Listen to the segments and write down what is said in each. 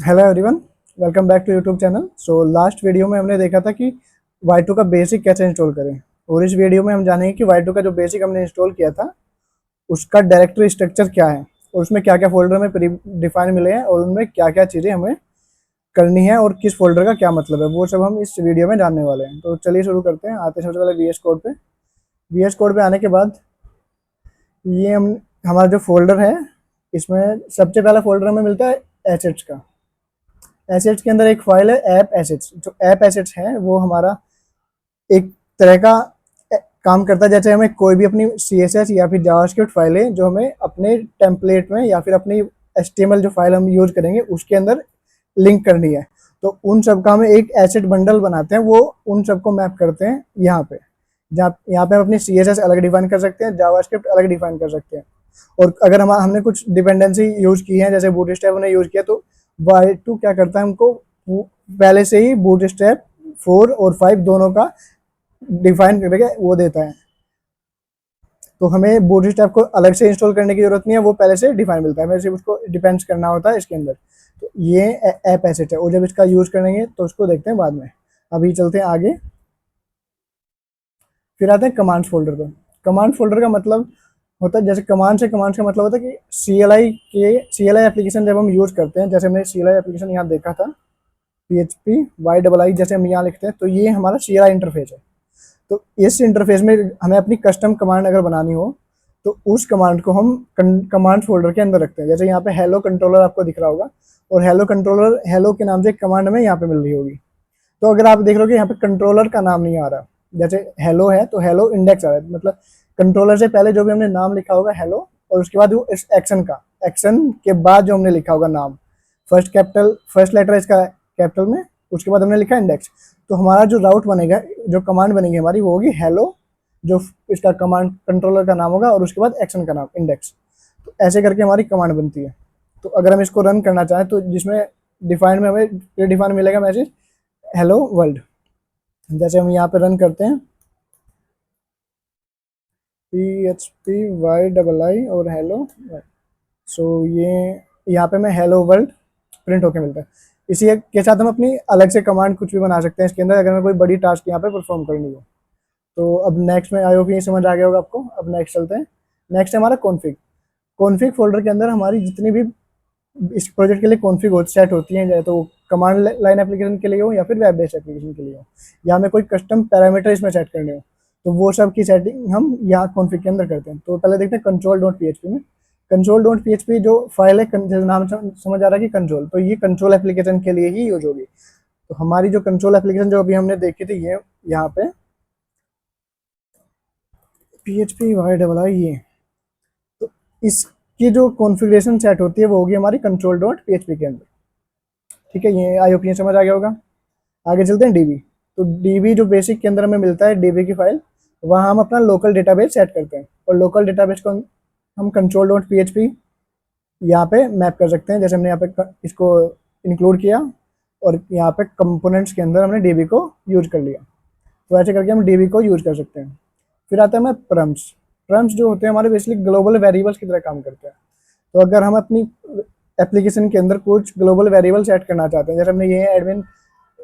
Hello everyone, welcome back to YouTube channel. So last video में हमने देखा था कि Y2 का बेसिक कैसे इंस्टॉल करें, और इस वीडियो में हम जानेंगे कि Y2 का जो बेसिक हमने इंस्टॉल किया था उसका डायरेक्टरी स्ट्रक्चर क्या है और उसमें क्या क्या फोल्डर में प्री डिफाइन मिले हैं और उनमें क्या क्या चीज़ें हमें करनी है और किस फोल्डर का क्या मतलब है, वो सब हम इस वीडियो में जानने वाले हैं। तो चलिए शुरू करते हैं। आते हैं सबसे पहले VS कोड पे। VS कोड पे आने के बाद ये हम हमारा जो फोल्डर है, इसमें सबसे पहला फोल्डर हमें मिलता है एसेट्स का। एसेट्स के अंदर एक फाइल है ऐप एसेट्स। जो ऐप एसेट्स है वो हमारा एक तरह का काम करता है, जैसे हमें कोई भी अपनी CSS या फिर जावास्क्रिप्ट फाइलें जो हमें अपने टेम्पलेट में या फिर अपनी HTML जो फाइल हम यूज करेंगे उसके अंदर लिंक करनी है, तो उन सब का हम एक एसेट बंडल बनाते हैं, वो उन सबको मैप करते हैं यहाँ पे। जहाँ यहाँ पे हम अपनी CSS अलग डिफाइन कर सकते हैं, जावास्क्रिप्ट अलग डिफाइन कर सकते हैं। और अगर हमने कुछ डिपेंडेंसी यूज की है, जैसे बूटस्ट्रैप ने यूज किया, तो Y2 क्या करता है, हमको पहले से ही बूटस्ट्रैप 4 और 5 दोनों का डिफाइन करके वो देता है, तो हमें बूटस्ट्रैप को अलग से इंस्टॉल करने की जरूरत नहीं है, वो पहले से डिफाइन मिलता है, हमें सिर्फ उसको डिपेंड्स करना होता है इसके अंदर। तो ये ऐप एसेट है, और जब इसका यूज करेंगे तो उसको देखते हैं बाद में। अभी चलते हैं आगे। फिर आते हैं कमांड्स फोल्डर पे। कमांड फोल्डर का मतलब होता है, जैसे कमांड का मतलब होता है कि CLI एप्लीकेशन जब हम यूज करते हैं, जैसे हमने CLI एप्लीकेशन यहाँ देखा था, PHP YII जैसे हम यहाँ लिखते हैं, तो ये हमारा CLI इंटरफेस है। तो इस इंटरफेस में हमें अपनी कस्टम कमांड अगर बनानी हो तो उस कमांड को हम कमांड फोल्डर के अंदर रखते हैं। जैसे यहाँ पे हेलो कंट्रोलर आपको दिख रहा होगा, और हेलो कंट्रोलर हेलो के नाम से एक कमांड हमें यहाँ पे मिल रही होगी। तो अगर आप देख रहे हो कि यहाँ पे कंट्रोलर का नाम नहीं आ रहा, जैसे हेलो है तो हेलो इंडेक्स आ रहा है, मतलब कंट्रोलर से पहले जो भी हमने नाम लिखा होगा हेलो, और उसके बाद वो इस एक्शन के बाद जो हमने लिखा होगा नाम, फर्स्ट लेटर इसका कैपिटल में, उसके बाद हमने लिखा इंडेक्स। तो हमारा जो राउट बनेगा, जो कमांड बनेगी हमारी, वो होगी हेलो, जो इसका कमांड कंट्रोलर का नाम होगा, और उसके बाद एक्शन का नाम इंडेक्स। तो ऐसे करके हमारी कमांड बनती है। तो अगर हम इसको रन करना चाहें तो जिसमें डिफाइन में हमें डिफाइन मिलेगा मैसेज हेलो वर्ल्ड। जैसे हम यहाँ पे रन करते हैं PHP YII और हेलो, सो ये यहाँ पे मैं हेलो वर्ल्ड प्रिंट होके मिलता है। इसी के साथ हम अपनी अलग से कमांड कुछ भी बना सकते हैं इसके अंदर, अगर हमें कोई बड़ी टास्क यहाँ पे परफॉर्म करनी हो। तो अब नेक्स्ट में आई होप ये समझ आ गया होगा आपको। अब नेक्स्ट चलते हैं। नेक्स्ट है हमारा कॉन्फ़िग। कॉन्फ़िग फोल्डर के अंदर हमारी जितनी भी इस प्रोजेक्ट के लिए कॉन्फ़िग सेट होती हैं, चाहे तो कमांड लाइन एप्लीकेशन के लिए हो या फिर वेब बेस्ड एप्लीकेशन के लिए हो, या हमें कोई कस्टम पैरामीटर इसमें सेट करने हो, तो वो सब की सेटिंग हम यहाँ कॉन्फ़िग के अंदर करते हैं। तो पहले देखते हैं कंसोल.php में। कंसोल.php जो फाइल है, जैसे नाम समझ आ रहा है कि कंसोल, तो ये कंसोल एप्लीकेशन के लिए ही यूज होगी। तो हमारी जो कंसोल एप्लीकेशन जो अभी हमने देखी थी, ये यहाँ पे PHP YII, ये तो इसकी जो कॉन्फ़िगरेशन सेट होती है वो होगी हमारी कंसोल.php के अंदर। ठीक है, ये आई होप ये समझ आ गया होगा। आगे चलते हैं DB। तो DB जो बेसिक के अंदर हमें मिलता है, DB की फाइल, वहाँ हम अपना लोकल डेटाबेस सेट करते हैं, और लोकल डेटाबेस को हम कंसोल.php यहाँ पे मैप कर सकते हैं। जैसे हमने यहाँ पे इसको इंक्लूड किया, और यहाँ पे कंपोनेंट्स के अंदर हमने DB को यूज कर लिया। तो ऐसे करके हम DB को यूज कर सकते हैं। फिर आता है हमें प्रम्स। प्रम्स जो होते हैं हमारे बेसिकली ग्लोबल वेरिएबल्स की तरह काम करते हैं। तो अगर हम अपनी एप्लीकेशन के अंदर कुछ ग्लोबल वेरिएबल सेट करना चाहते हैं, जैसे हमने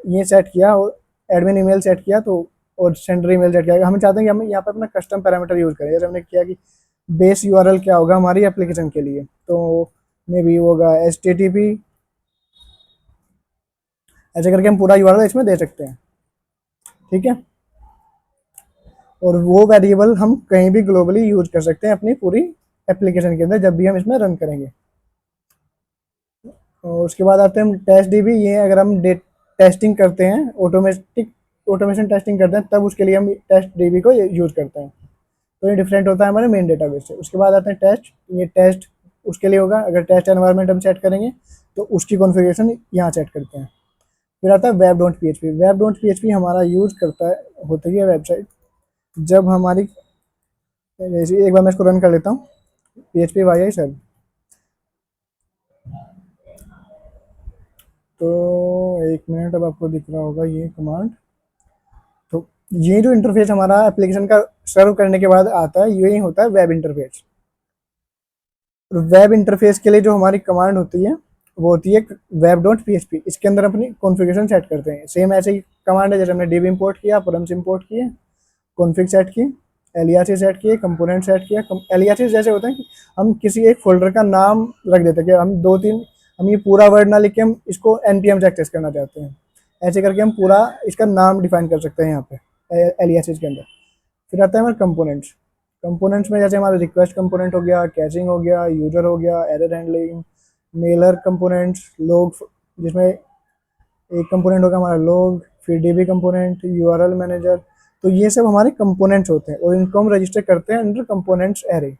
ये सेट किया, और एडमिन ईमेल सेट किया, तो और सेंडर ईमेल सेट किया, हम चाहते हैं कि हम यहाँ पे अपना कस्टम पैरामीटर यूज करें। जैसे हमने किया कि बेस URL क्या होगा हमारी एप्लीकेशन के लिए, तो मे बी होगा HTTP। ऐसे करके हम पूरा URL इसमें दे सकते हैं। ठीक है, और वो वेरिएबल हम कहीं भी ग्लोबली यूज कर सकते हैं अपनी पूरी एप्लीकेशन के अंदर, जब भी हम इसमें रन करेंगे। और उसके बाद आते हैं हम टेस्ट DB। ये अगर हम टेस्टिंग करते हैं, ऑटोमेशन टेस्टिंग करते हैं, तब उसके लिए हम टेस्ट DB को यूज करते हैं। तो ये डिफरेंट होता है हमारे मेन डेटाबेस से। उसके बाद आते हैं टेस्ट। ये टेस्ट उसके लिए होगा, अगर टेस्ट एनवायरनमेंट हम सेट करेंगे तो उसकी कॉन्फ़िगरेशन यहाँ सेट करते हैं। फिर आता है web.php। web.php हमारा यूज करता है, होती है वेबसाइट जब हमारी, जैसे एक बार मैं इसको रन कर लेता हूँ, PHP YI सर। तो एक मिनट, अब आपको दिख रहा होगा ये कमांड। तो ये जो इंटरफेस हमारा एप्लीकेशन का सर्व करने के बाद आता है, यही होता है वेब इंटरफेस। वेब इंटरफेस के लिए जो हमारी कमांड होती है वो होती है वेब डॉट PHP। इसके अंदर अपनी कॉन्फ़िगरेशन सेट करते हैं। सेम ऐसे ही कमांड है, जैसे हमने div इंपोर्ट किया, params इंपोर्ट किए, कॉन्फ़िग सेट की, एलियासेस सेट किए, कंपोनेंट सेट किया। एलियासेस जैसे होते हैं कि हम किसी एक फोल्डर का नाम रख देते हैं कि हम 2-3, हम ये पूरा वर्ड ना लिख के हम इसको npm से एक्सेस करना चाहते हैं, ऐसे करके हम पूरा इसका नाम डिफाइन कर सकते हैं यहाँ पे एलियासेस के अंदर। फिर आता है हमारा कंपोनेंट्स। कंपोनेंट्स में जैसे हमारा रिक्वेस्ट कंपोनेंट हो गया, कैचिंग हो गया, यूजर हो गया, एरर हैंडलिंग, मेलर कंपोनेंट्स, लोग, जिसमें एक कंपोनेंट होगा हमारा लोग, फिर डीबी कंपोनेंट, यूआरएल मैनेजर। तो ये सब हमारे कंपोनेंट्स होते हैं और इनको हम रजिस्टर करते हैं अंडर कंपोनेंट्स एरे।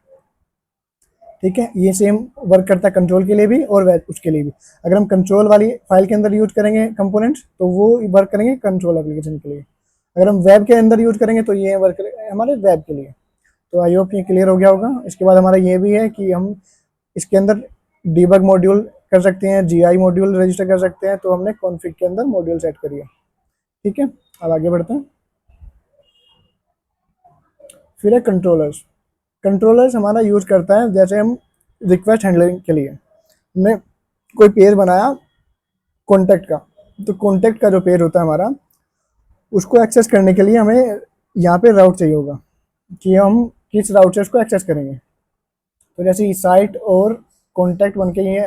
ठीक है, ये सेम वर्क करता है कंट्रोल के लिए भी और उसके लिए भी। अगर हम कंट्रोल वाली फाइल के अंदर यूज करेंगे कंपोनेंट्स तो वो वर्क करेंगे कंट्रोल एप्लीकेशन के लिए। अगर हम वेब के अंदर यूज करेंगे तो ये वर्क करेंगे हमारे वेब के लिए। तो आई होप ये क्लियर हो गया होगा। इसके बाद हमारा ये भी है कि हम इसके अंदर डीबग मॉड्यूल कर सकते हैं, जीआई मॉड्यूल रजिस्टर कर सकते हैं। तो हमने कॉन्फ़िग के अंदर मॉड्यूल सेट करिए। ठीक है, अब आगे बढ़ते हैं। फिर है कंट्रोलर्स। कंट्रोलर्स हमारा यूज करता है जैसे हम रिक्वेस्ट हैंडलिंग के लिए हमने कोई पेज बनाया कॉन्टैक्ट का, तो कॉन्टैक्ट का जो पेज होता है हमारा, उसको एक्सेस करने के लिए हमें यहाँ पे राउट चाहिए होगा कि हम किस राउट से उसको एक्सेस करेंगे। तो जैसे साइट और कॉन्टैक्ट बन के ये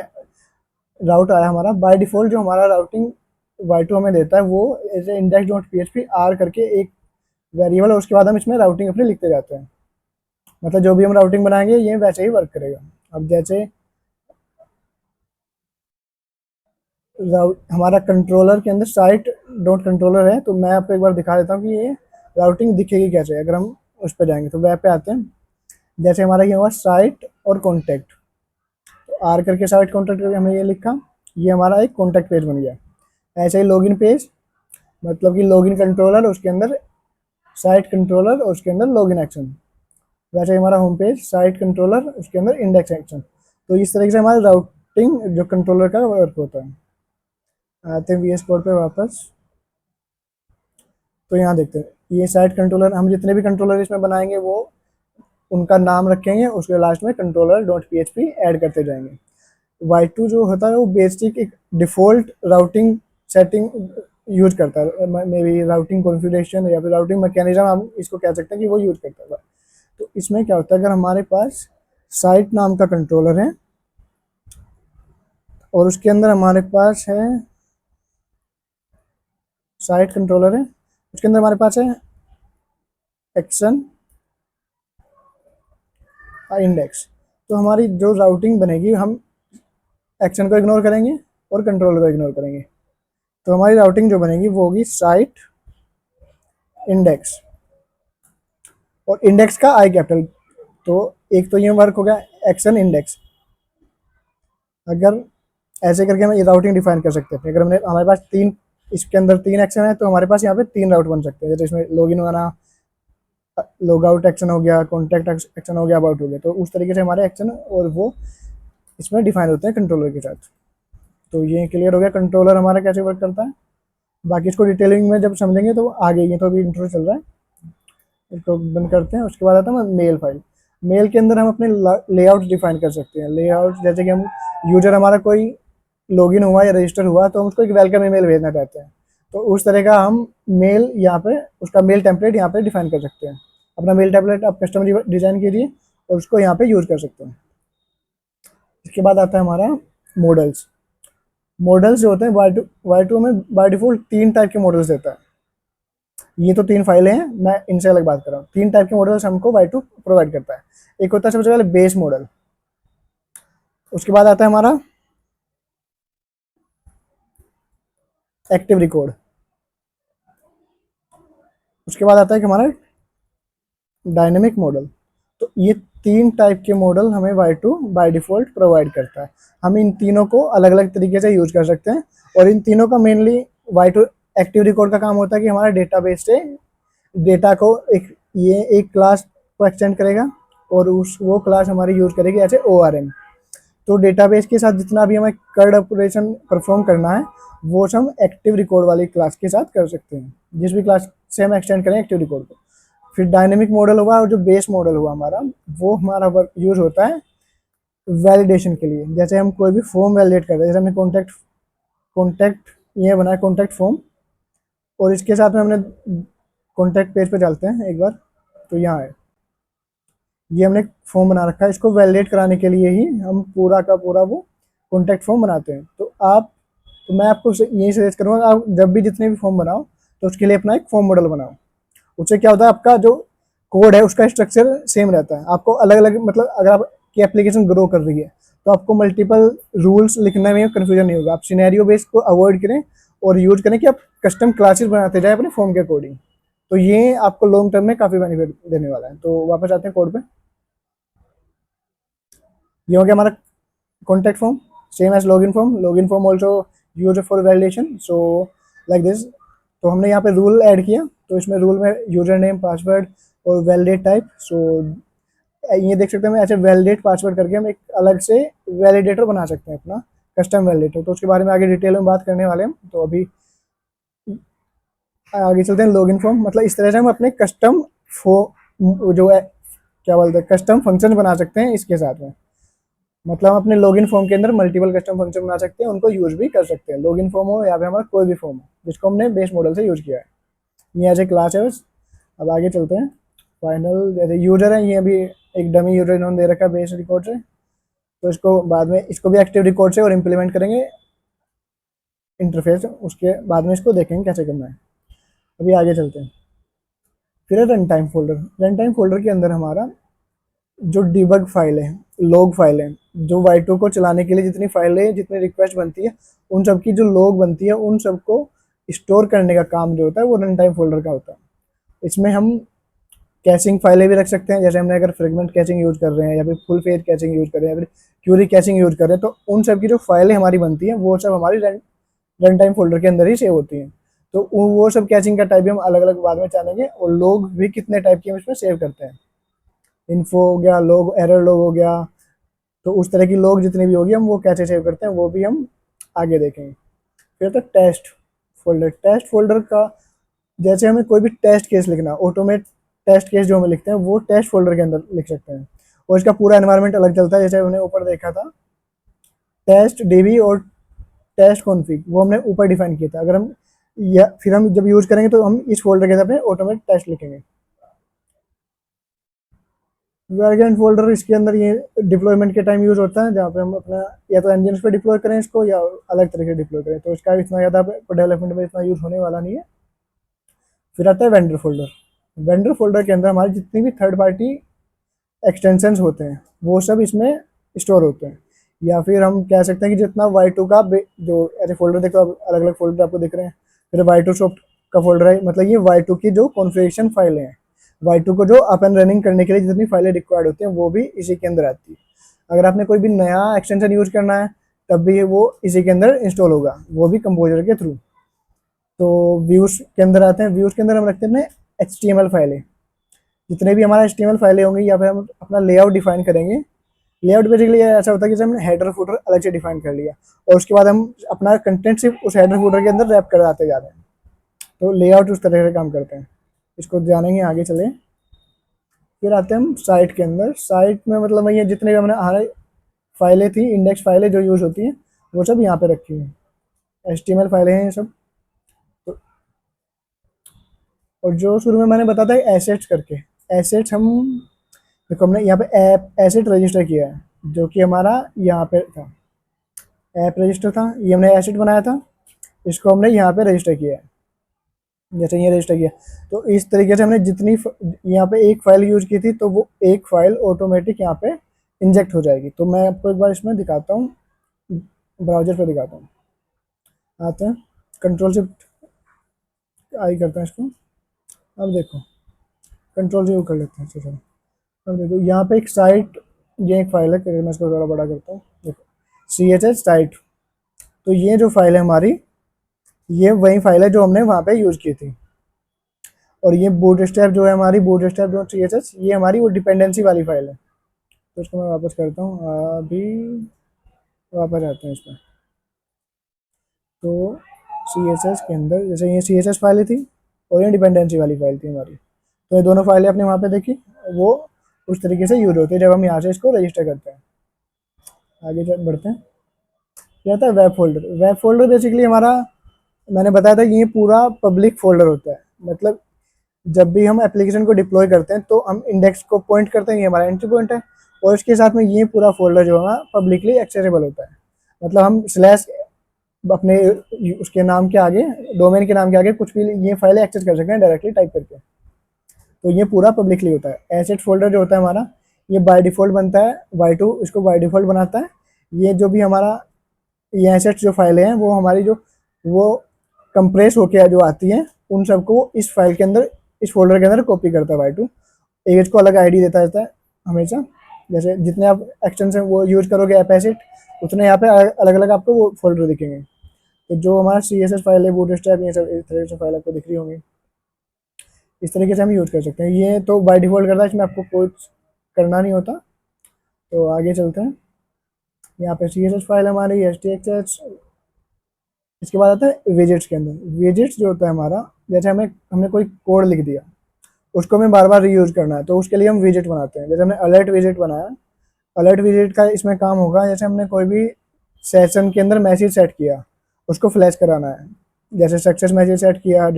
राउट आया हमारा। बाय डिफ़ॉल्ट जो हमारा राउटिंग y2 हमें देता है वो ऐसे इंडेक्स डॉट PHP r करके एक वेरिएबल है, उसके बाद हम इसमें राउटिंग अपनी लिखते जाते हैं। मतलब जो भी हम राउटिंग बनाएंगे ये वैसे ही वर्क करेगा। अब जैसे हमारा कंट्रोलर के अंदर साइट डॉट कंट्रोलर है, तो मैं आपको एक बार दिखा देता हूँ कि ये राउटिंग दिखेगी कैसे। अगर हम उस पर जाएंगे तो वेब पे आते हैं, जैसे हमारा ये हुआ साइट और कॉन्टैक्ट, तो आर करके साइट कॉन्टैक्ट करके हमने ये लिखा, ये हमारा एक कॉन्टैक्ट पेज बन गया। ऐसे ही लॉगिन पेज, मतलब कि लॉगिन कंट्रोलर, उसके अंदर साइट कंट्रोलर और उसके अंदर लॉगिन एक्शन। वैसे ही हमारा होम पेज साइट कंट्रोलर, उसके अंदर इंडेक्स एक्शन। तो इस तरीके से हमारा राउटिंग जो कंट्रोलर का वर्क होता है। आते हैं VS कोड पे वापस। तो यहाँ देखते हैं ये साइट कंट्रोलर, हम जितने भी कंट्रोलर इसमें बनाएंगे वो उनका नाम रखेंगे, उसके लास्ट में कंट्रोलर डॉट PHP ऐड करते जाएंगे। y2 जो होता है वो बेसिक एक डिफ़ॉल्ट राउटिंग सेटिंग यूज करता है, मे बी राउटिंग कॉन्फ़िगरेशन या फिर राउटिंग मैकेनिज्म हम इसको कह सकते हैं कि वो यूज करता है। तो इसमें क्या होता है, अगर हमारे पास साइट नाम का कंट्रोलर है और उसके अंदर हमारे पास है साइट कंट्रोलर है, उसके अंदर हमारे पास है एक्शन इंडेक्स, तो हमारी जो राउटिंग बनेगी हम एक्शन को इग्नोर करेंगे और कंट्रोलर को इग्नोर करेंगे। तो हमारी राउटिंग जो बनेगी वो होगी साइट इंडेक्स और इंडेक्स का आई कैपिटल। तो एक तो ये वर्क हो गया एक्शन इंडेक्स। अगर ऐसे करके हम ये राउटिंग डिफाइन कर सकते हैं। अगर हमने हमारे पास तीन, इसके अंदर 3 एक्शन है तो हमारे पास यहाँ पे 3 राउट बन सकते हैं। जैसे इसमें लॉगिन होना, लॉग आउट एक्शन हो गया, कॉन्टैक्ट एक्शन हो गया, अबाउट हो गया। तो उस तरीके से हमारे एक्शन और वो इसमें डिफाइन होते हैं कंट्रोलर के साथ। तो ये क्लियर हो गया कंट्रोलर हमारा कैसे वर्क करता है। बाकी इसको डिटेलिंग में जब समझेंगे तो आगे, ये तो अभी इंट्रो चल रहा है, इसको बंद करते हैं। उसके बाद आता है मेल फाइल। मेल के अंदर हम अपने लेआउट डिफाइन कर सकते हैं। लेआउट जैसे कि हम यूजर हमारा कोई लॉगिन हुआ या रजिस्टर हुआ तो हम उसको एक वेलकम ईमेल भेजना चाहते हैं, तो उस तरह का हम मेल यहाँ पे, उसका मेल टेम्पलेट यहाँ पे डिफाइन कर सकते हैं। अपना मेल टेम्पलेट आप कस्टम डिजाइन कीजिए और उसको यहाँ पे यूज कर सकते हैं। इसके बाद आता है हमारा मॉडल्स। मॉडल्स जो होते हैं y2 में बाय डिफॉल्ट 3 टाइप के मॉडल्स देता है। ये तो 3 फाइलें हैं, मैं इनसे अलग बात कर रहा हूँ। 3 टाइप के मॉडल्स हमको y2 प्रोवाइड करता है। एक होता है सबसे पहले बेस मॉडल, उसके बाद आता है हमारा एक्टिव रिकॉर्ड, उसके बाद आता है कि हमारा डायनेमिक मॉडल। तो ये 3 टाइप के मॉडल हमें y2 बाय डिफ़ॉल्ट प्रोवाइड करता है। हम इन तीनों को अलग अलग तरीके से यूज कर सकते हैं और इन तीनों का मेनली y2 एक्टिव रिकॉर्ड का काम होता है कि हमारा डेटाबेस से डेटा को एक क्लास को एक्सटेंड करेगा और वो क्लास हमारी यूज करेगी ऐसे ORM। तो डेटाबेस के साथ जितना भी हमें कर्ड ऑपरेशन परफॉर्म करना है वो हम एक्टिव रिकॉर्ड वाली क्लास के साथ कर सकते हैं, जिस भी क्लास से हम एक्सटेंड करें एक्टिव रिकॉर्ड को। फिर डायनेमिक मॉडल हुआ और जो बेस मॉडल हुआ हमारा, वो हमारा यूज होता है वैलिडेशन के लिए, जैसे हम कोई भी फॉर्म वैलिडेट कर रहे हैं, जैसे हमने कॉन्टैक्ट कॉन्टैक्ट ये बनाया कॉन्टैक्ट फॉर्म, और इसके साथ में हमने कॉन्टैक्ट पेज पे चलते हैं एक बार, तो यहाँ है, ये हमने फॉर्म बना रखा है, इसको वैलिडेट कराने के लिए ही हम पूरा का पूरा वो कॉन्टैक्ट फॉर्म बनाते हैं। तो मैं आपको यही सजेस्ट करूँगा, आप जब भी जितने भी फॉर्म बनाओ तो उसके लिए अपना एक फॉर्म मॉडल बनाओ। उससे क्या होता है, आपका जो कोड है उसका स्ट्रक्चर सेम रहता है। आपको अलग अलग, मतलब अगर आपकी एप्लीकेशन ग्रो कर रही है तो आपको मल्टीपल रूल्स लिखने में कन्फ्यूजन नहीं होगा। आप सिनेरियो बेस्ड को अवॉइड करें और यूज करें कि आप कस्टम क्लासेस बनाते जाए अपने फॉर्म के अकॉर्डिंग। तो ये आपको लॉन्ग टर्म में काफ़ी बेनिफिट देने वाला है। तो वापस आते हैं कोड पे। ये हो गया हमारा contact form, same as login form also used for validation, so like this। तो हमने यहाँ पे रूल ऐड किया, तो इसमें रूल में यूजर नेम, पासवर्ड और वैलिडेट टाइप। सो ये देख सकते हैं, ऐसे वैलिडेट पासवर्ड करके हम एक अलग से वैलिडेटर बना सकते हैं, अपना कस्टम वैलिडेटर। तो उसके बारे में आगे डिटेल में बात करने वाले हम। तो अभी आगे चलते हैं। लॉगिन फॉर्म, मतलब इस तरह से हम अपने कस्टम जो है क्या बोलते हैं, कस्टम फंक्शन बना सकते हैं इसके साथ में। मतलब हम अपने लॉगिन फॉर्म के अंदर मल्टीपल कस्टम फंक्शन बना सकते हैं, उनको यूज भी कर सकते हैं। लॉगिन फॉर्म हो या फिर हमारा कोई भी फॉर्म हो जिसको हमने बेस मॉडल से यूज किया है। ये एज ए क्लास है बस। अब आगे चलते हैं। फाइनल जैसे यूजर है, ये अभी एक डमी यूजर इन्होंने दे रखा है बेस रिकॉर्ड से, तो इसको बाद में इसको भी एक्टिव रिकॉर्ड से और इम्प्लीमेंट करेंगे इंटरफेस, उसके बाद में इसको देखेंगे कैसे करना है। अभी आगे चलते हैं। फिर है run time folder. Run time folder के अंदर हमारा जो डिबग फाइल है, लॉग फाइल है, जो वाई2 को चलाने के लिए जितनी फाइलें, जितनी रिक्वेस्ट बनती है, उन सब की जो लॉग बनती है, उन सबको स्टोर करने का काम जो होता है वो रन टाइम फोल्डर का होता है। इसमें हम कैचिंग फाइलें भी रख सकते हैं, जैसे हमने अगर फ्रेगमेंट कैचिंग यूज कर रहे हैं या फिर फुल पेज कैचिंग यूज कर रहे हैं या फिर क्यूरी कैचिंग यूज कर रहे हैं, तो उन सब की जो फाइलें हमारी बनती हैं वो सब हमारी रन टाइम फोल्डर के अंदर ही सेव होती हैं। तो वो सब कैचिंग का टाइप भी हम अलग अलग बाद में जानेंगे, और लोग भी कितने टाइप की हम इसमें सेव करते हैं। इन्फो हो गया, लोग एरर लोग हो गया, तो उस तरह की लोग जितनी भी होगी हम वो कैसे सेव करते हैं वो भी हम आगे देखेंगे। फिर तो टेस्ट फोल्डर। टेस्ट फोल्डर का, जैसे हमें कोई भी टेस्ट केस लिखना, ऑटोमेट टेस्ट केस जो हमें लिखते हैं वो टेस्ट फोल्डर के अंदर लिख सकते हैं, और इसका पूरा एनवायरनमेंट अलग चलता है। जैसे हमने ऊपर देखा था टेस्ट डीबी और टेस्ट कॉन्फिग, वो हमने ऊपर डिफाइन किया था। अगर हम या फिर हम जब यूज करेंगे तो हम इस फोल्डर के अंदर अपने ऑटोमेट टेस्ट लिखेंगे। वैरिएंट फोल्डर, इसके अंदर ये डिप्लॉयमेंट के टाइम यूज होता है, जहाँ पे हम अपना या तो इंजन पे डिप्लॉय करें इसको या अलग तरीके से डिप्लॉय करें, तो इसका इतना ज़्यादा डेवलपमेंट में इतना यूज होने वाला नहीं है। फिर आता है वेंडर फोल्डर। वेंडर फोल्डर के अंदर हमारी जितनी भी थर्ड पार्टी एक्सटेंशंस होते हैं वो सब इसमें स्टोर होते हैं। या फिर हम कह सकते हैं कि जितना Y2 का जो ऐसे फोल्डर देखो, अलग अलग फोल्डर आपको दिख रहे हैं। फिर Y2 सॉफ्ट का फोल्डर है, मतलब ये Y2 की जो कॉन्फ़िगरेशन फाइलें हैं, Y2 को जो अप एंड रनिंग करने के लिए जितनी फाइलें रिक्वायर्ड होती हैं वो भी इसी के अंदर आती है। अगर आपने कोई भी नया एक्सटेंशन यूज करना है तब भी वो इसी के अंदर इंस्टॉल होगा, वो भी कंपोजर के थ्रू। तो व्यूज के अंदर आते हैं। व्यूज के अंदर हम रखते हैं HTML फाइलें। जितने भी हमारा HTML फाइलें होंगी, या फिर हम अपना लेआउट डिफाइन करेंगे। लेआउट बेसिकली ऐसा होता है कि जैसे हमने हेडर फुटर अलग से डिफाइन कर लिया और उसके बाद हम अपना कंटेंट सिर्फ उस हेडर फुटर के अंदर रैप कराते जा रहे हैं, तो लेआउट उस तरह से काम करते हैं। इसको जानेंगे आगे चले। फिर आते हैं हम साइट के अंदर। साइट में मतलब ये जितने भी हमने हमारे फाइलें थी, इंडेक्स फाइलें जो यूज़ होती हैं वो सब यहाँ पे रखी हैं। HTML फाइलें हैं ये सब। तो और जो शुरू में मैंने बताया था एसेट्स करके, एसेट्स हम देखो हमने यहाँ पे ऐप एसेट रजिस्टर किया है, जो कि हमारा यहाँ पे था ऐप रजिस्टर था, ये हमने एसेट बनाया था, इसको हमने यहाँ पे रजिस्टर किया है। जैसे ये रजिस्टर किया, तो इस तरीके से हमने जितनी यहाँ पे एक फाइल यूज की थी तो वो एक फाइल ऑटोमेटिक यहाँ पे इंजेक्ट हो जाएगी। तो मैं आपको एक बार इसमें दिखाता हूँ, ब्राउजर पे दिखाता हूँ। आते हैं, कंट्रोल शिफ्ट आई करते हैं इसको। अब देखो, कंट्रोल से कर लेते हैं। चलो अब देखो यहाँ पे एक साइट, ये एक फाइल है, मैं इसको थोड़ा बड़ा करता हूँ। देखो CSS साइट, तो ये जो फाइल है हमारी, ये वही फाइल है जो हमने वहाँ पे यूज़ की थी। और ये बूटस्ट्रैप जो है हमारी, बूटस्ट्रैप जो CSS, ये हमारी वो डिपेंडेंसी वाली फाइल है। तो इसको मैं वापस करता हूँ। अभी वापस आते हैं इसमें। तो CSS के अंदर जैसे ये CSS फाइलें थी और ये डिपेंडेंसी वाली फाइल थी हमारी, तो ये दोनों फाइलें अपने वहाँ पे देखी, वो उस तरीके से यूज होती है जब हम यहाँ से इसको रजिस्टर करते हैं। बढ़ते हैं। क्या था web folder. Web folder basically हमारा, मैंने बताया था ये पूरा पब्लिक फोल्डर होता है। मतलब जब भी हम एप्लीकेशन को डिप्लॉय करते हैं तो हम इंडेक्स को पॉइंट करते हैं, ये हमारा एंट्री पॉइंट है, और इसके साथ में ये पूरा फोल्डर जो है पब्लिकली एक्सेसिबल होता है। मतलब हम स्लैश अपने उसके नाम के आगे, डोमेन के नाम के आगे कुछ भी ये फाइलें एक्सेस कर सकते हैं डायरेक्टली टाइप करके। तो ये पूरा पब्लिकली होता है। एसेट फोल्डर जो होता है हमारा, ये बाय डिफ़ॉल्ट बनता है, Y2 इसको बाय डिफ़ॉल्ट बनाता है। ये जो भी हमारा ये एसेट्स जो फाइलें हैं वो हमारी जो वो कंप्रेस होके जो आती हैं उन सबको इस फाइल के अंदर, इस फोल्डर के अंदर कॉपी करता है Y2। एक इसको अलग आईडी देता रहता है हमेशा। जैसे जितने आप एक्सटेंशन वो यूज़ करोगे ऐप एसेट, उतने यहाँ पे अलग अलग आपको वो फोल्डर दिखेंगे। तो जो हमारा CSS फाइल है, बूटस्ट्रैप, ये सब इस तरह से फाइल आपको दिख रही होंगी। इस तरीके से हम यूज़ कर सकते हैं। ये तो बाय डिफ़ॉल्ट करता है, इसमें आपको कुछ करना नहीं होता। तो आगे चलते हैं। यहाँ पे CSS फाइल हमारी HTXS। इसके बाद आता है विजेट्स के अंदर। विजेट्स जो होता है हमारा, जैसे हमने कोई कोड लिख दिया, उसको हमें बार बार रीयूज़ करना है तो उसके लिए हम विजेट बनाते हैं। जैसे हमने अलर्ट विजेट बनाया। अलर्ट विजेट का इसमें काम होगा, जैसे हमने कोई भी सेशन के अंदर मैसेज सेट किया, उसको फ्लैश कराना है। जैसे सक्सेस मैसेज सेट किया,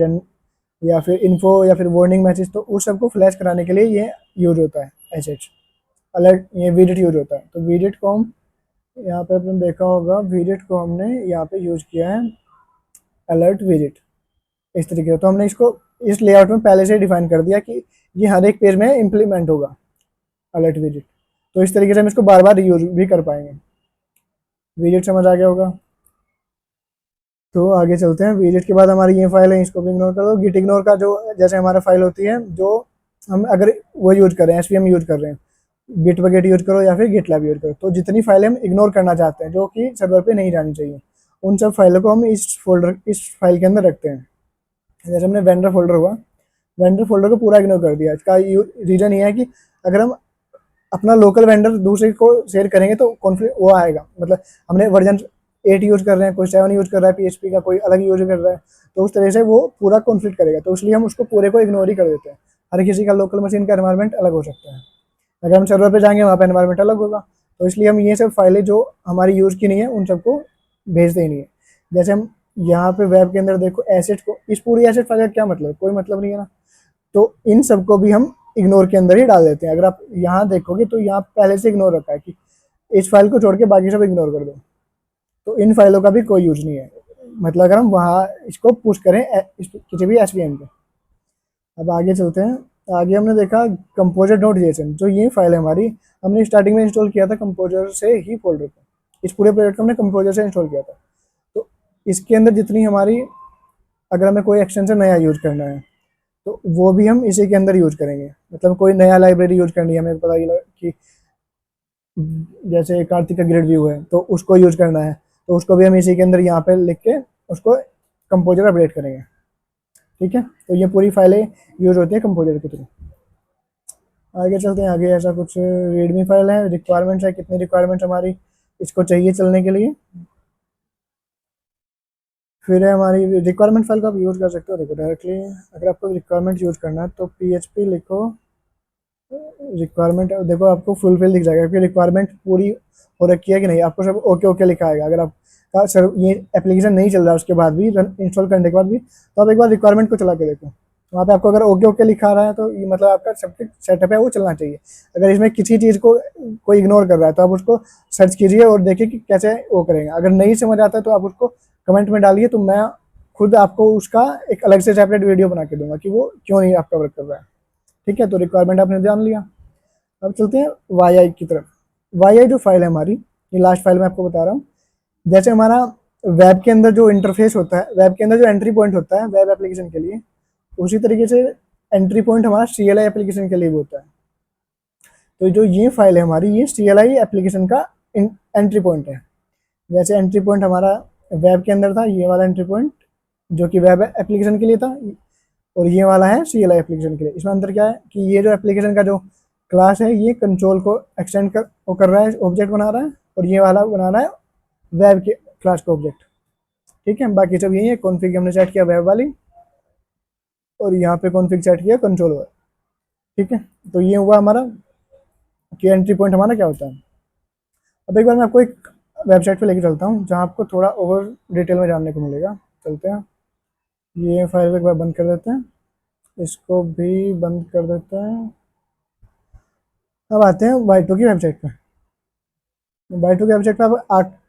या फिर इन्फो या फिर वार्निंग मैसेज, तो उस सबको फ्लैश कराने के लिए ये यूज होता है एसेट अलर्ट, ये विजेट यूज होता है। तो विजेट को हम यहाँ पे आपने देखा होगा, विजेट को हमने यहाँ पे यूज किया है अलर्ट विजेट इस तरीके से। तो हमने इसको इस लेआउट में पहले से डिफाइन कर दिया कि ये हर एक पेज में इम्प्लीमेंट होगा अलर्ट विजेट। तो इस तरीके से हम इसको बार बार यूज भी कर पाएंगे। विजेट समझ आ गया होगा। तो आगे चलते हैं। विजेट के बाद हमारी ये फाइल है, इसको भी इग्नोर कर दो। गिट इग्नोर का जो, जैसे हमारा फाइल होती है जो हम अगर वो यूज कर रहे हैं, SVM यूज कर रहे हैं, गिट बकेट यूज करो या फिर गिटलैब यूज करो, तो जितनी फाइलें हम इग्नोर करना चाहते हैं जो कि सर्वर पे नहीं जानी चाहिए, उन सब फाइलों को हम इस फाइल के अंदर रखते हैं। जैसे हमने वेंडर फोल्डर हुआ, वेंडर फोल्डर को पूरा इग्नोर कर दिया। इसका रीजन ये है कि अगर हम अपना लोकल वेंडर दूसरे को शेयर करेंगे तो कॉन्फ्लिक्ट वो आएगा। मतलब हमने वर्जन 8 यूज कर रहे हैं, कोई 7 यूज कर रहा है PHP का, कोई अलग यूज कर रहा है, तो उस तरह से वो पूरा कॉन्फ्लिक्ट करेगा। तो इसलिए हम उसको पूरे को इग्नोर ही कर देते हैं। हर किसी का लोकल मशीन का एनवायरनमेंट अलग हो सकता है। अगर हम सर्वर पे जाएंगे वहाँ पे एनवायरनमेंट अलग होगा। तो इसलिए हम ये सब फाइलें जो हमारी यूज़ की नहीं है उन सबको भेजते ही नहीं है। जैसे हम यहाँ पे वेब के अंदर देखो, एसेट को, इस पूरी एसेट फाइल का क्या मतलब, कोई मतलब नहीं है ना। तो इन सबको भी हम इग्नोर के अंदर ही डाल देते हैं। अगर आप यहाँ देखोगे तो यहाँ पहले से इग्नोर रखा है कि इस फाइल को छोड़ के बाकी सब इग्नोर कर दो। तो इन फाइलों का भी कोई यूज नहीं है। मतलब अगर हम वहाँ इसको पुश करें किसी भी SVM पे। अब आगे चलते हैं। आगे हमने देखा कंपोजर डॉट जेसन, जो ये फाइल है हमारी, हमने स्टार्टिंग में इंस्टॉल किया था कंपोजर से ही फोल्डर को। इस पूरे प्रोजेक्ट को हमने कंपोजर से इंस्टॉल किया था। तो इसके अंदर जितनी हमारी, अगर हमें कोई एक्सटेंशन नया यूज करना है तो वो भी हम इसी के अंदर यूज करेंगे। मतलब कोई नया लाइब्रेरी यूज करनी है, हमें पता चला कि जैसे कार्तिक का ग्रेड व्यू है तो उसको यूज करना है, तो उसको भी हम इसी के अंदर यहाँ पे लिख के उसको कंपोजर अपडेट करेंगे। ठीक है, तो ये पूरी फाइलें यूज होती है कंपोजर के थ्रू। आगे चलते हैं। आगे ऐसा कुछ रीडमी फाइल है, रिक्वायरमेंट्स है, कितनी रिक्वायरमेंट्स हमारी इसको चाहिए चलने के लिए। फिर है हमारी रिक्वायरमेंट फाइल का आप यूज़ कर सकते हो। देखो डायरेक्टली अगर आपको रिक्वायरमेंट यूज़ करना है तो PHP लिखो रिक्वायरमेंट, देखो आपको फुलफिल दिख जाएगा कि रिक्वायरमेंट पूरी हो रखी है कि नहीं। आपको सब ओके ओके लिखा आएगा। अगर आपका सर ये एप्लीकेशन नहीं चल रहा उसके बाद भी, इंस्टॉल करने के बाद भी, तो आप एक बार रिक्वायरमेंट को चला के देखो। वहाँ पे आपको अगर ओके ओके लिखा रहा है तो ये मतलब आपका सब कुछ सेटअप है वो चलना चाहिए। अगर इसमें किसी चीज़ को कोई इग्नोर कर रहा है तो आप उसको सर्च कीजिए और देखिए कि कैसे वो करेंगे। अगर नहीं समझ आता है तो आप उसको कमेंट में डालिए, तो मैं खुद आपको उसका एक अलग से सेपरेट वीडियो बना के दूंगा कि वो क्यों नहीं आपका वर्क कर रहा है। ठीक है, तो रिक्वायरमेंट आपने जान लिया। अब चलते हैं वाई की तरफ। वाई जो फाइल है हमारी, ये लास्ट फाइल मैं आपको बता रहा हूँ। जैसे हमारा वेब के अंदर जो इंटरफेस होता है, वेब के अंदर जो एंट्री पॉइंट होता है वेब एप्लीकेशन के लिए, उसी तरीके से एंट्री पॉइंट हमारा CLI एप्लीकेशन के लिए भी होता है। तो जो ये फाइल है हमारी, ये CLI एप्लीकेशन का एंट्री पॉइंट है। जैसे एंट्री पॉइंट हमारा वेब के अंदर था, ये वाला एंट्री पॉइंट जो कि वेब एप्लीकेशन के लिए था, और ये वाला है CLI एप्लीकेशन के लिए। इसमें अंतर क्या है कि ये जो एप्लीकेशन का जो क्लास है ये कंट्रोल को एक्सटेंड कर रहा है, ऑब्जेक्ट बना रहा है, और ये वाला बना रहा है वेब के क्लास का ऑब्जेक्ट। ठीक है, बाकी सब यही है। कॉन्फ़िग हमने सेट किया वेब वाली, और यहाँ पे कॉन्फ़िग सेट किया कंट्रोल वाला। ठीक है, तो ये हुआ हमारा कि एंट्री पॉइंट हमारा क्या होता है। अब एक बार मैं आपको एक वेबसाइट पे लेके चलता हूँ जहाँ आपको थोड़ा ओवर डिटेल में जानने को मिलेगा। चलते हैं, ये फाइल एक बार बंद कर देते हैं, इसको भी बंद कर देते हैं। अब आते हैं वाई टू की वेबसाइट पे। वाई टू की वेबसाइट पे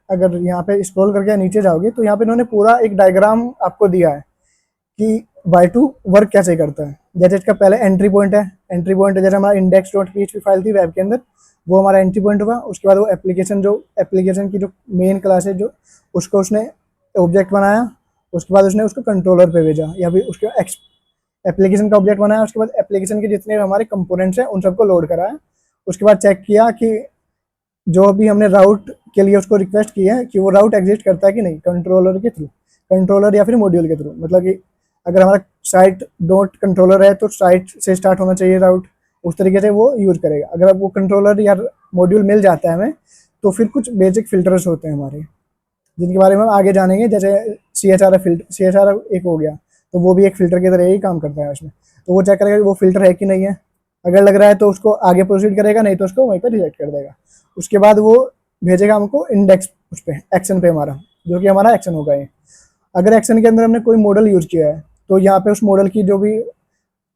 अगर यहाँ पे स्क्रॉल करके नीचे जाओगे तो यहाँ पे इन्होंने पूरा एक डायग्राम आपको दिया है कि वाई टू वर्क कैसे करता है। जैसे इसका पहले एंट्री पॉइंट है, एंट्री पॉइंट जैसे हमारा इंडेक्स डॉट पीएचपी फाइल थी वेब के अंदर, वो हमारा एंट्री पॉइंट हुआ। उसके बाद वो एप्लीकेशन की जो मेन क्लास है जो उसको उसने ऑब्जेक्ट बनाया, उसके बाद उसने उसको कंट्रोलर पे भेजा या फिर उसके एप्लीकेशन का ऑब्जेक्ट बनाया। उसके बाद एप्लीकेशन के जितने हमारे कंपोनेंट्स हैं उन सबको लोड कराया। उसके बाद चेक किया कि जो भी हमने राउट के लिए उसको रिक्वेस्ट की है कि वो राउट एग्जिस्ट करता है कि नहीं, कंट्रोलर के थ्रू, कंट्रोलर या फिर मॉड्यूल के थ्रू। मतलब कि अगर हमारा साइट डॉट कंट्रोलर है तो साइट से स्टार्ट होना चाहिए राउट, उस तरीके से वो यूज़ करेगा। अगर वो कंट्रोलर या मॉड्यूल मिल जाता है हमें तो फिर कुछ बेसिक फिल्टर्स होते हैं हमारे, जिनके बारे में हम आगे जानेंगे। जैसे सी एच आर एक हो गया, तो वो भी एक फ़िल्टर की तरह ही काम करता है उसमें। तो वो चेक करेगा कि वो फ़िल्टर है कि नहीं है, अगर लग रहा है तो उसको आगे प्रोसीड करेगा, नहीं तो उसको वहीं पर रिजेक्ट कर देगा। उसके बाद वो भेजेगा हमको इंडेक्स उस पर एक्शन पे हमारा, जो कि हमारा एक्शन होगा ये। अगर एक्शन के अंदर हमने कोई मॉडल यूज़ किया है तो यहाँ पे उस मॉडल की जो भी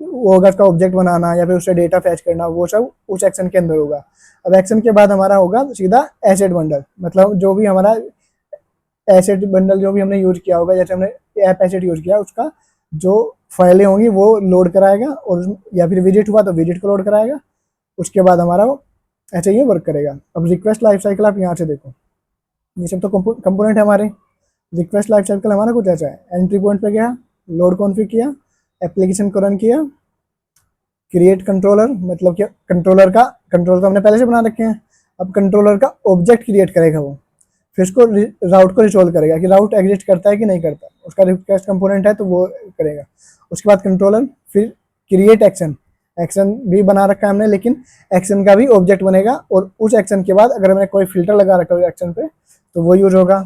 वो होगा, उसका ऑब्जेक्ट बनाना या फिर उससे डेटा फैच करना, वो सब उस एक्शन के अंदर होगा। अब एक्शन के बाद हमारा होगा सीधा एसेट बंडल, मतलब जो भी हमारा एसेट बंडल जो भी हमने यूज किया होगा, जैसे हमने ऐप एसेट यूज किया उसका जो फाइलें होंगी वो लोड कराएगा, और या फिर विजिट हुआ तो विजिट को लोड कराएगा। उसके बाद हमारा वो ऐसे ही वर्क करेगा। अब रिक्वेस्ट लाइफ साइकिल आप यहाँ से देखो, ये सब तो कंपोनेंट है हमारे। रिक्वेस्ट लाइफ साइकिल हमारा कुछ ऐसा है, एंट्री पॉइंट पे गया, लोड कॉन्फ़िग किया, एप्लीकेशन को रन किया, क्रिएट कंट्रोलर, मतलब कि कंट्रोलर तो हमने पहले से बना रखे हैं। अब कंट्रोलर का ऑब्जेक्ट क्रिएट करेगा वो, फिर उसको राउट को रिजोल्व करेगा कि राउट एग्जिस्ट करता है कि नहीं करता, उसका रिक्वेस्ट कंपोनेंट है तो वो करेगा। उसके बाद कंट्रोलर, फिर क्रिएट एक्शन, एक्शन भी बना रखा है हमने, लेकिन एक्शन का भी ऑब्जेक्ट बनेगा। और उस एक्शन के बाद अगर हमने कोई फिल्टर लगा रखा है एक्शन पे तो वो यूज होगा।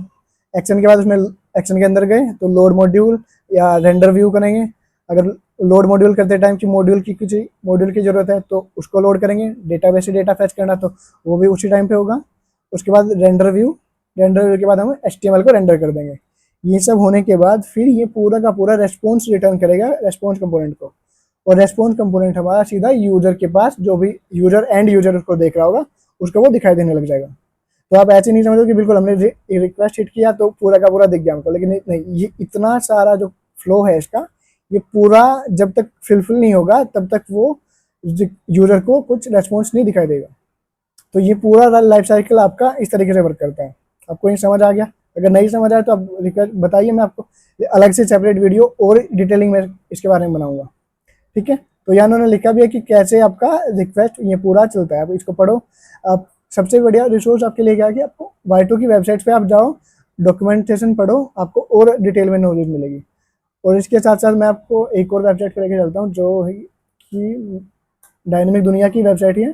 एक्शन के बाद उसमें एक्शन के अंदर गए तो लोड मॉड्यूल या रेंडर व्यू करेंगे। अगर लोड मॉड्यूल करते टाइम की किसी मॉड्यूल की ज़रूरत है तो उसको लोड करेंगे, डेटाबेस से डेटा फैच करना तो वो भी उसी टाइम पे होगा। उसके बाद रेंडर व्यू के बाद हम HTML को रेंडर कर देंगे। ये सब होने के बाद फिर ये पूरा का पूरा रेस्पॉन्स रिटर्न करेगा रेस्पॉन्स कंपोनेंट को, और रेस्पॉन्स कंपोनेंट हमारा सीधा यूजर के पास, जो भी यूजर उसको देख रहा होगा उसको वो दिखाई देने लग जाएगा। तो आप ऐसे नहीं समझो कि बिल्कुल हमने रिक्वेस्ट हिट किया तो पूरा का पूरा दिख गया हमको, लेकिन नहीं, ये इतना सारा जो फ्लो है इसका, ये पूरा जब तक फिलफिल नहीं होगा तब तक वो यूजर को कुछ रेस्पॉन्स नहीं दिखाई देगा। तो ये पूरा लाइफ साइकिल आपका इस तरीके से वर्क करता है। आपको ये समझ आ गया? अगर नहीं समझ आया तो आप रिक्वेस्ट बताइए, मैं आपको अलग से सेपरेट वीडियो और डिटेलिंग में इसके बारे में बनाऊंगा। ठीक है, तो यहाँ उन्होंने लिखा भी है कि कैसे आपका रिक्वेस्ट ये पूरा चलता है। आप इसको पढ़ो। आप सबसे बढ़िया रिसोर्स आपके लिए क्या कि आपको वाई2 की वेबसाइट पे आप जाओ, डॉक्यूमेंटेशन पढ़ो, आपको और डिटेल में नॉलेज मिलेगी। और इसके साथ साथ मैं आपको एक और वेबसाइट पे लेके चलता हूँ जो है कि डायनेमिक दुनिया की वेबसाइट है।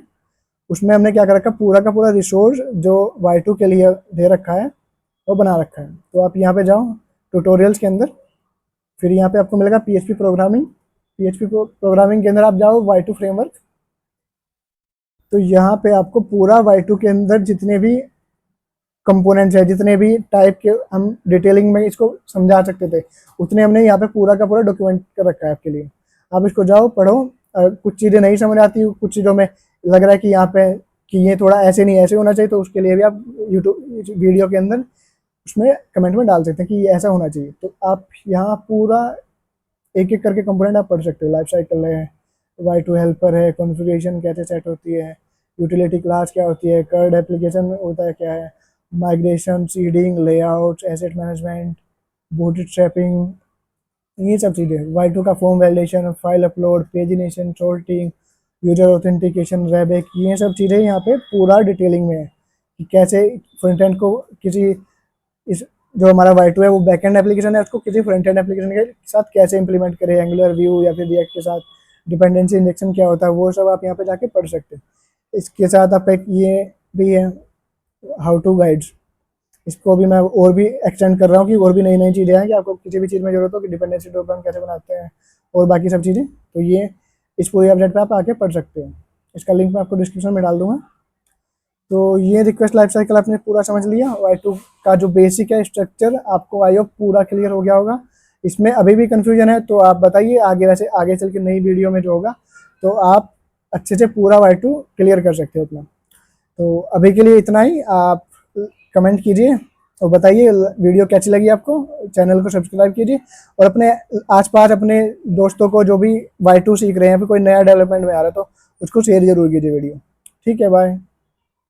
उसमें हमने क्या कर रखा, पूरा का पूरा रिसोर्स जो वाई2 के लिए दे रखा है वो बना रखा है। तो आप यहाँ पे जाओ ट्यूटोरियल्स के अंदर, फिर यहाँ पे आपको मिलेगा पीएचपी प्रोग्रामिंग के अंदर आप जाओ वाई2 फ्रेमवर्क। तो यहाँ पे आपको पूरा वाई2 के अंदर जितने भी कंपोनेंट्स है, जितने भी टाइप के हम डिटेलिंग में इसको समझा सकते थे, उतने हमने यहाँ पे पूरा का पूरा डॉक्यूमेंट कर रखा है आपके लिए। आप इसको जाओ पढ़ो। कुछ चीज़ें नहीं समझ आती, कुछ चीज़ों में लग रहा है कि यहाँ पे कि ये थोड़ा ऐसे नहीं ऐसे होना चाहिए, तो उसके लिए भी आप यूट्यूब वीडियो के अंदर उसमें कमेंट में डाल सकते हैं कि ये ऐसा होना चाहिए। तो आप यहाँ पूरा एक एक करके कंपोनेंट आप पढ़ सकते हो। लाइफ साइकिल है, वाई2 हेल्पर है, कॉन्फ़िगरेशन कैसे सेट होती है, यूटिलिटी क्लास क्या होती है, कर्ड एप्लीकेशन होता है क्या है, migration, seeding, layout, asset management, bootstrapping, ये सब चीज़ें। वाई2 का form validation, file upload, pagination, sorting, user authentication, RBAC, ये सब चीज़ें यहाँ पे पूरा डिटेलिंग में है कि कैसे फ्रंट एंड को किसी इस जो हमारा वाई2 है वो बैकएंड एप्लीकेशन है, उसको किसी फ्रंट एंड एप्लीकेशन के साथ कैसे इंप्लीमेंट करें, एंगुलर व्यू या फिर रिएक्ट के साथ, डिपेंडेंसी इंजेक्शन क्या होता है, वो सब आप यहाँ पे जाके पढ़ सकते हैं। इसके साथ आप एक ये भी है हाउ टू गाइड्स, इसको भी मैं और भी एक्सटेंड कर रहा हूँ कि और भी नई नई चीज़ें हैं कि आपको किसी भी चीज़ में जरूरत हो कि डिपेंडेंसी ड्रॉपडाउन कैसे बनाते हैं और बाकी सब चीज़ें, तो ये इस पूरी वेबसाइट पे आप आके पढ़ सकते हो। इसका लिंक मैं आपको डिस्क्रिप्शन में डाल दूंगा। तो ये रिक्वेस्ट लाइफ साइकिल आपने पूरा समझ लिया। Y2 का जो बेसिक है स्ट्रक्चर आपको आई होप पूरा क्लियर हो गया होगा। इसमें अभी भी कंफ्यूजन है तो आप बताइए, आगे वैसे आगे चल के नई वीडियो में जो होगा तो आप अच्छे से पूरा Y2 क्लियर कर सकते हो अपना। तो अभी के लिए इतना ही। आप कमेंट कीजिए और बताइए वीडियो कैसी लगी आपको। चैनल को सब्सक्राइब कीजिए और अपने आसपास अपने दोस्तों को जो भी Y2 सीख रहे हैं, फिर कोई नया डेवलपमेंट में आ रहा है तो उसको शेयर जरूर कीजिए वीडियो। ठीक है, बाय।